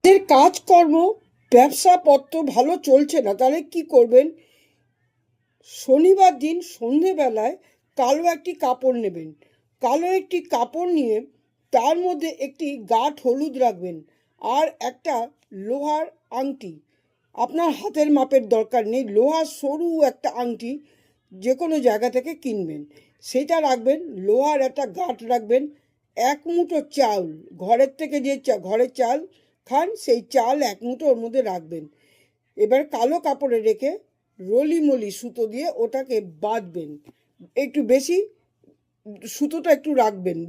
এর কাজকর্ম ব্যবসাপত্র ভালো চলছে না, তাহলে কি করবেন? শনিবার দিন সন্ধেবেলায় কালো একটি কাপড় নেবেন। কালো একটি কাপড় নিয়ে তার মধ্যে একটি গাঁঠ হলুদ রাখবেন আর একটা লোহার আংটি। আপনার হাতের মাপের দরকার নেই, লোহার সরু একটা আংটি যে কোনো জায়গা থেকে কিনবেন, সেটা রাখবেন। লোহার একটা গাঁঠ রাখবেন। এক মুঠো চাল, ঘরের থেকে যে ঘরের চাল খান সেই চাল এক মুঠো ওর মধ্যে রাখবেন। এবার কালো কাপড়ে রেখে রলিমলি সুতো দিয়ে ওটাকে বাঁধবেন। একটু বেশি সুতোটা একটু রাখবেন,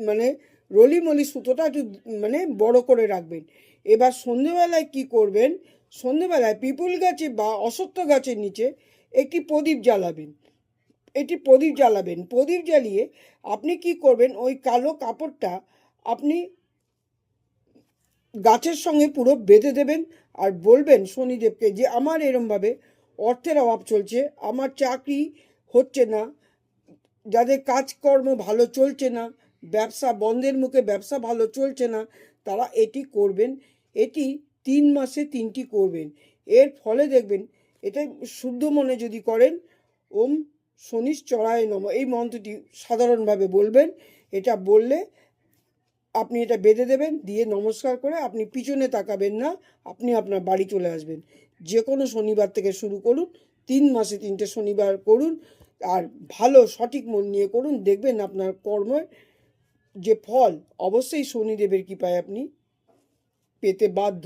মানে রলিমলি সুতোটা একটু মানে বড় করে রাখবেন। এবার সন্ধেবেলায় কি করবেন? সন্ধেবেলায় পিপুল গাছে বা অশ্বত্থ গাছের নিচে একটি প্রদীপ জ্বালাবেন। প্রদীপ জ্বালিয়ে আপনি কি করবেন? ওই কালো কাপড়টা আপনি গাছের সঙ্গে পুরো বেঁধে দেবেন আর বলবেন শনিদেবকে যে আমার এরমভাবে অর্থের অভাব চলছে, আমার চাকরি হচ্ছে না, যাদের কাজকর্ম ভালো চলছে না, ব্যবসা বন্ধের মুখে ব্যবসা ভালো চলছে না, তারা এটি করবেন। এটি 3 মাসে 3টি করবেন। এর ফলে দেখবেন, এটা শুদ্ধ মনে যদি করেন, ওম শনিশ্চরায় নমঃ এই মন্ত্রটি সাধারণভাবে বলবেন। এটা বললে আপনি এটা বেঁধে দেবেন, দিয়ে নমস্কার করে আপনি পিছনে তাকাবেন না, আপনি আপনার বাড়ি চলে আসবেন। যে কোনো শনিবার থেকে শুরু করুন, 3 মাসে 3টে শনিবার করুন, আর ভালো সঠিক মন নিয়ে করুন। দেখবেন আপনার কর্মের যে ফল অবশ্যই শনিদেবের কৃপায় আপনি পেতে বাধ্য।